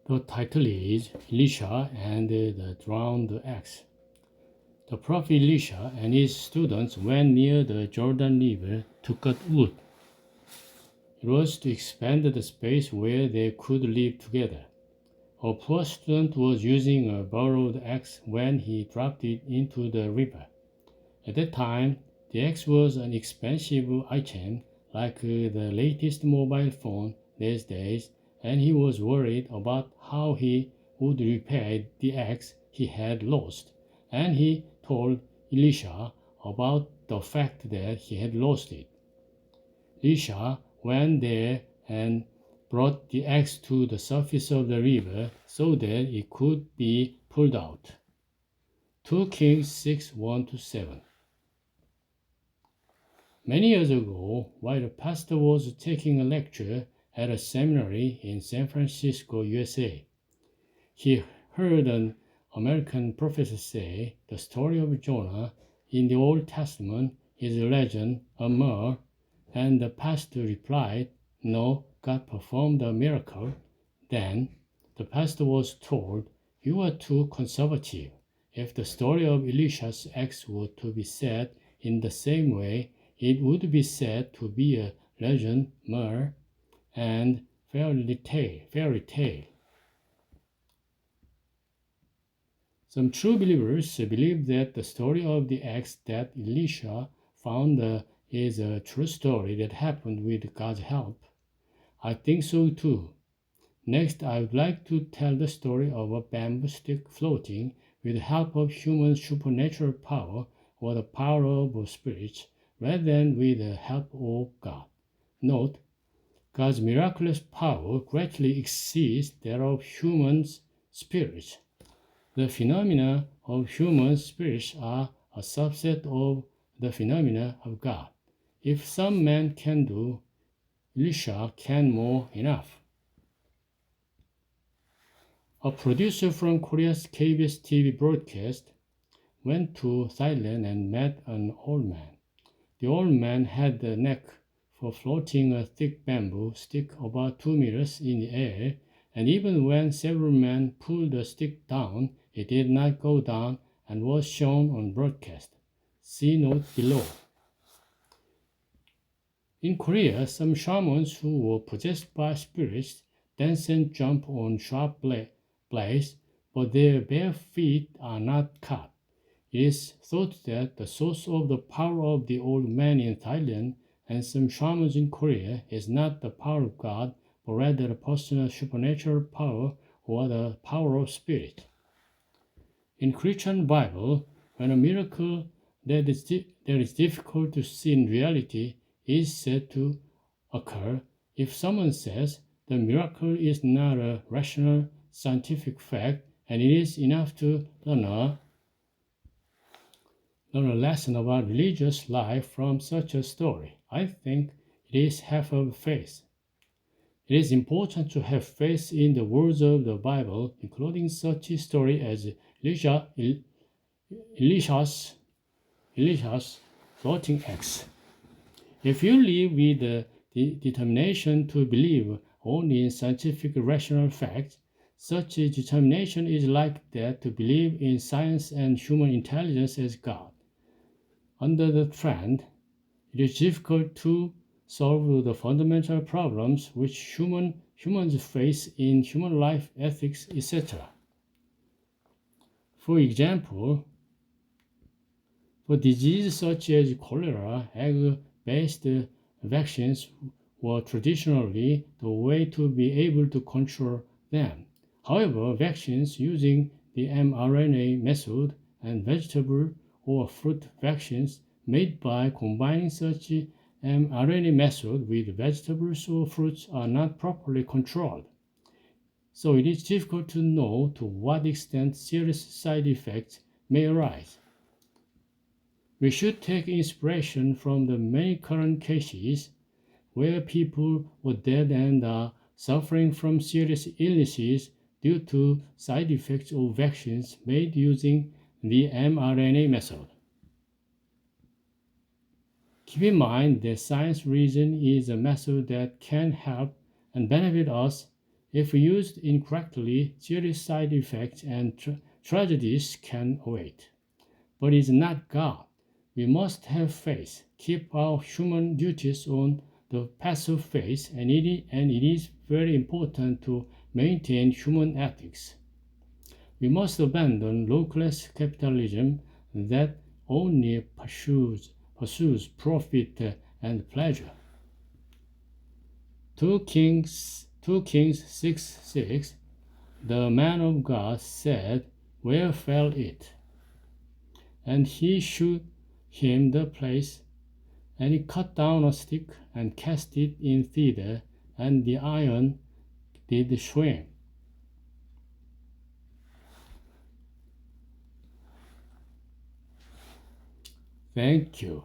The title is Elisha and the Drowned Axe. The prophet Elisha and his students went near the Jordan River to cut wood. It was to expand the space where they could live together. A poor student was using a borrowed axe when he dropped it into the river. At that time, the axe was an expensive item like the latest mobile phone these days, and he was worried about how he would repair the axe he had lost, and he told Elisha about the fact that he had lost it. Elisha went there and brought the axe to the surface of the river so that it could be pulled out. 2 Kings 6:1-7. Many years ago, while a pastor was taking a lecture at a seminary in San Francisco, USA, he heard an American professor say the story of Jonah in the Old Testament is a legend, a myth, and the pastor replied, "No, God performed a miracle." Then the pastor was told, "You are too conservative. If the story of Elisha's axe were to be said in the same way, it would be said to be a legend, myth, and fairy tale. Some true believers believe that the story of the axe that Elisha found is a true story that happened with God's help. I think so too. Next, I would like to tell the story of a bamboo stick floating with the help of human supernatural power or the power of spirits, rather than with the help of God. Note, God's miraculous power greatly exceeds that of human spirits. The phenomena of human spirits are a subset of the phenomena of God. If some man can do, Elisha can more enough. A producer from Korea's KBS TV broadcast went to Thailand and met an old man. The old man had the knack for floating a thick bamboo stick about 2 meters in the air, and even when several men pulled the stick down, it did not go down and was shown on broadcast. See note below. In Korea, some shamans who were possessed by spirits dance and jump on sharp blades, but their bare feet are not cut. It is thought that the source of the power of the old man in Thailand and some shamans in Korea is not the power of God, but rather a personal supernatural power or the power of spirit. In Christian Bible, when a miracle that is difficult to see in reality is said to occur, if someone says the miracle is not a rational scientific fact and it is enough to learn a lesson about religious life from such a story, I think it is half of faith. It is important to have faith in the words of the Bible, including such a story as Elisha's floating axe. If you live with the determination to believe only in scientific rational facts, such a determination is like that to believe in science and human intelligence as God. Under the trend, it is difficult to solve the fundamental problems which humans face in human life, ethics, etc. For example, for diseases such as cholera, egg-based vaccines were traditionally the way to be able to control them. However, vaccines using the mRNA method and vegetable or fruit vaccines made by combining such mRNA method with vegetables or fruits are not properly controlled. So it is difficult to know to what extent serious side effects may arise. We should take inspiration from the many current cases where people were dead and are suffering from serious illnesses due to side effects of vaccines made using the mRNA method. Keep in mind that science reason is a method that can help and benefit us If used incorrectly, serious side effects and tragedies can await. But it's not God. We must have faith, keep our human duties on the path of faith, and it is very important to maintain human ethics. We must abandon low-class capitalism that only pursues profit and pleasure. 2 Kings 6:6, the man of God said, "Where fell it?" And he shewed him the place, and he cut down a stick and cast it in thither, and the iron did swim. Thank you.